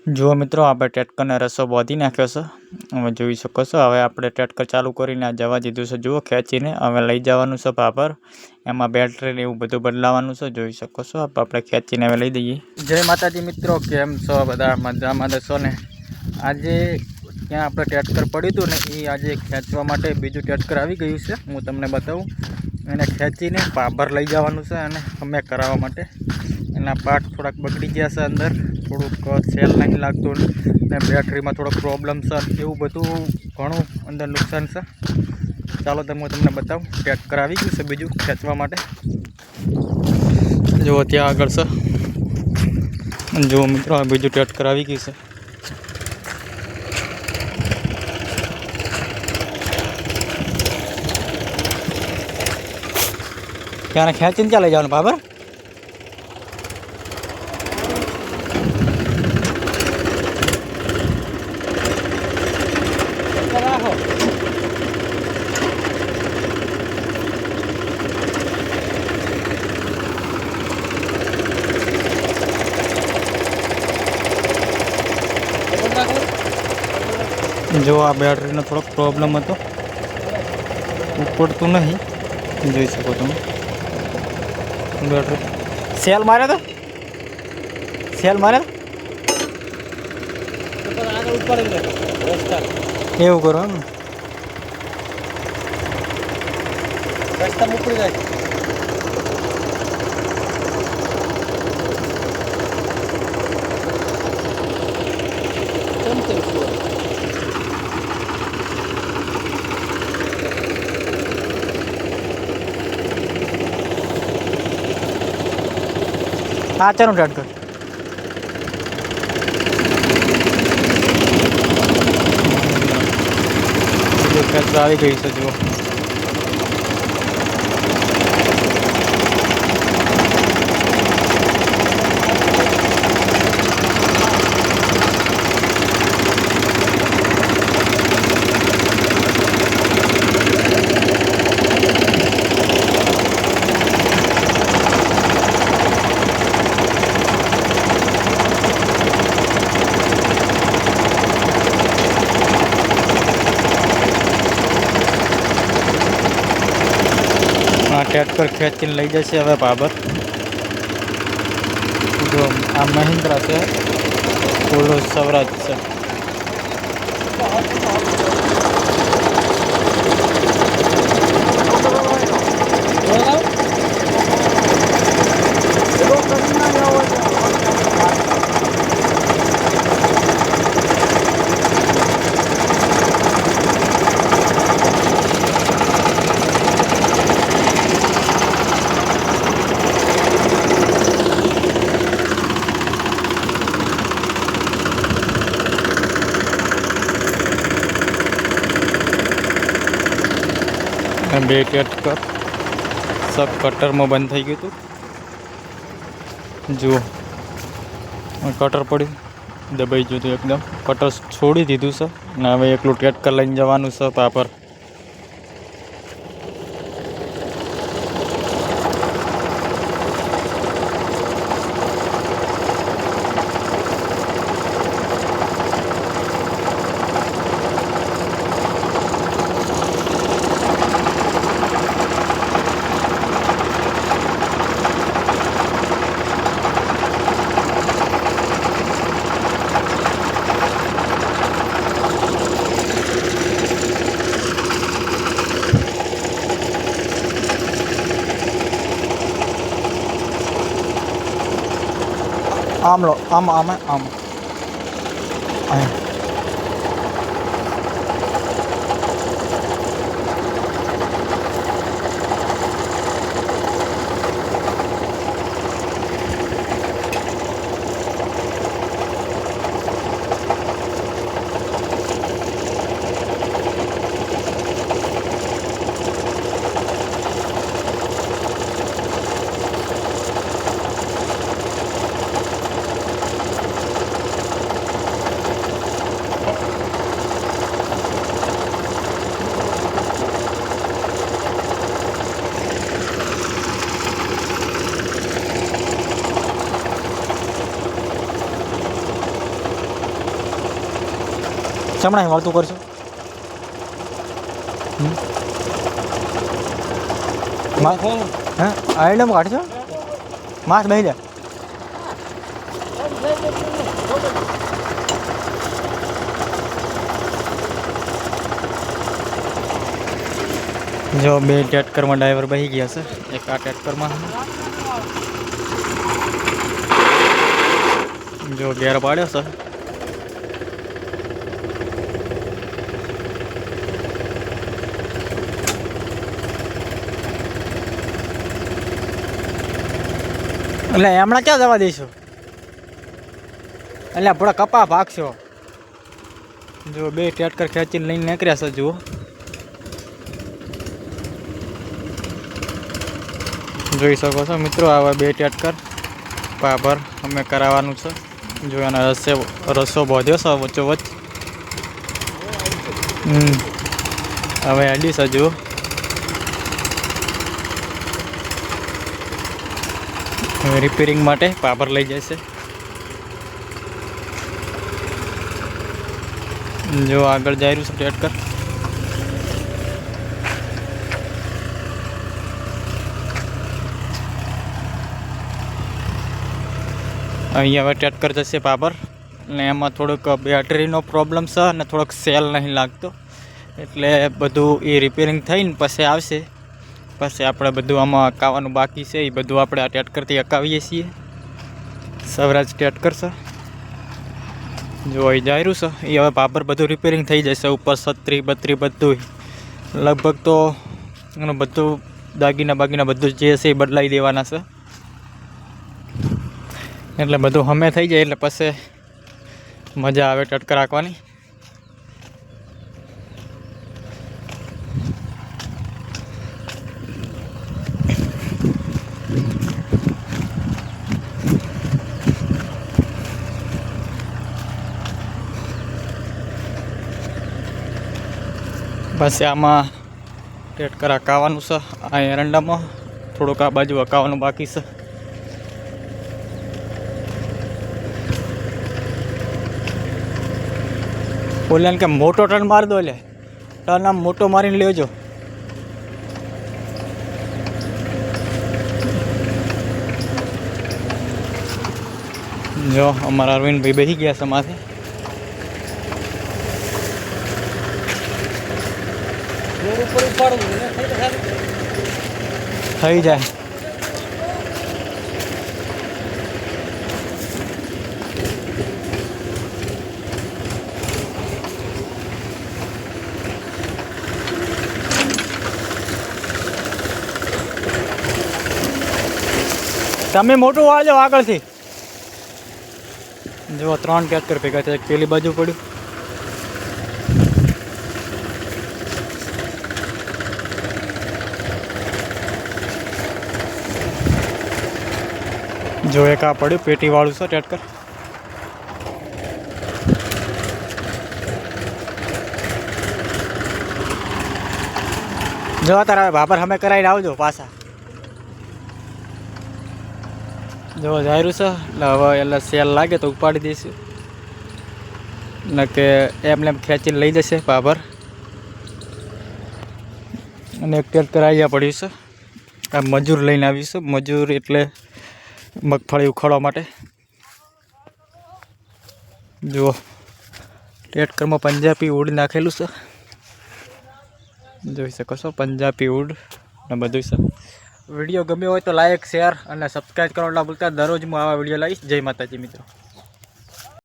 જુઓ મિત્રો, આપણે ટ્રેક્ટરને રસો બાંધી નાખ્યો છે. હવે જોઈ શકો છો. હવે આપણે ટ્રેક્ટર ચાલુ કરીને આ જવા દીધું છે. જુઓ, ખેંચીને હવે લઈ જવાનું છે ભાભર. એમાં બેટરી એવું બધું બદલાવાનું છે. જોઈ શકો છો. આપણે ખેંચીને હવે લઈ દઈએ. જય માતાજી મિત્રો, કેમ છો બધા? મજામાં છો ને? આજે ત્યાં આપણે ટ્રેક્ટર પડ્યું હતું ને, એ આજે ખેંચવા માટે બીજું ટ્રેક્ટર આવી ગયું છે. હું તમને બતાવું. એને ખેંચીને ભાભર લઈ જવાનું છે અને અમે કરાવવા માટે. એના પાર્ટ થોડાક બગડી ગયા છે, અંદર થોડુંક સેલ નહીં લાગતું ને બેટરીમાં થોડોક પ્રોબ્લેમ છે, એવું બધું ઘણું અંદર નુકસાન છે. ચાલો હું તમને બતાવું. ટ્રેક્ટર આવી ગયું છે બીજું ખેંચવા માટે. જુઓ ત્યાં આગળ છે. જુઓ મિત્રો, આ બીજું ટ્રેક્ટર આવી ગયું છે. ત્યાં ખેંચીને ચાલે જવાનું બાબર. રાખો જો આ બેટરીનો થોડોક પ્રોબ્લેમ હતો, ઉપડતું નહીં. જોઈ શકો તમે. બેટરી સેલ મારે તો એવું કરો એમ. રસ્તા ઉપડી જાય. હા, ચાલો ટ્રેક્ટર. ટ્રેક્ટર આવી ગઈ છે. જુઓ, ટ્રેક્ટર ખેંચીને લઈ જશે હવે ભાભર. જો આ મહિન્દ્રા છે, ઓલો સ્વરાજ છે. બે ટ્રેક્ટર સબ કટરમાં બંધ થઈ ગયું હતું. જુઓ, કટર પડ્યું, દબાઈ ગયું હતું એકદમ. કટર છોડી દીધું છે અને હવે એકલું ટ્રેક્ટર લઈને જવાનું છે પાપર. આમ લો, આમ આમ આમ. ચમણા વળતું કરશો હા આઈડમ કાઢશો માસ બેસી જાય જો બે ટેટકરમાં ડ્રાઈવર બેસી ગયા છે એક આ ટેટકરમાં જો ગેર પાડ્યો છે એટલે હમણાં ક્યાં જવા દઈશું એટલે થોડા કપા ભાગશો જો બે ટેટકર ખેંચીને લઈને નીકળ્યા છે જુઓ જોઈ શકો છો મિત્રો આવા બે ટેટકર પાભર અમે કરાવવાનું છે જો એનો રસો બોધ્યો છે વચ્ચોવચ્ચ હવે અડી છે જુઓ રિપેરિંગ માટે પાભર લઈ જશે જો આગળ જઈ રહ્યું છે ટેટકર અહીંયા હવે ટેટકર જશે પાભર અને એમાં થોડુંક બેટરીનો પ્રોબ્લેમ છે અને થોડોક સેલ નહીં લાગતો એટલે બધું એ રિપેરિંગ થઈને પછી આવશે પછી આપણે બધું આમાં અકાવવાનું બાકી છે એ બધું આપણે આ ટેટકરથી અકાવીએ છીએ સવરાજ ટેટકર છે જો અહીં જઈ રહ્યું છે એ હવે પાભર બધું રિપેરિંગ થઈ જશે ઉપર છત્રી બત્રી બધું લગભગ તો એનું બધું દાગીના બાગીના બધું જે છે એ બદલાવી દેવાના છે એટલે બધું હમે થઈ જાય એટલે પછી મજા આવે ટેટકર રાખવાની પછી આમાં ટેટકર હકાવવાનું છે આ એરંડામાં થોડુંક આ બાજુ હકાવવાનું બાકી છે બોલે કે મોટો ટર્ન મારી દો એટલે ટર્ન આમ મોટો મારીને લેજો જો અમારા અરવિંદભાઈ બેસી ગયા છે માથે થઈ જાય તમે મોટું વાળજો આગળથી જો 3 ટેટકર ભેગા છે પેલી બાજુ પડ્યું જો એક આ પડ્યું પેટી વાળું છે ટેટકર જો તારા બાબર અમે કરાવીને આવજો પાછા જો જાયરું છે એટલે હવે એટલે સેલ લાગે તો ઉપાડી દઈશું ને કે એમને એમ ખેંચીને લઈ જશે બાબર અને એક ટેટકર અહીંયા પડ્યું છે આ મજૂર લઈને આવીશું મજૂર એટલે મગફળી ઉખાડવા માટે જુઓ ટેટકરમાં પંજાબી વુડ નાખેલું છે જોઈ શકો છો પંજાબી વુડ ને બધું છે વિડીયો ગમ્યો હોય તો લાઈક શેર અને સબસ્ક્રાઈબ કરવાનું ના ભૂલતા દરરોજ હું આવા વિડીયો લાવીશ જય માતાજી મિત્રો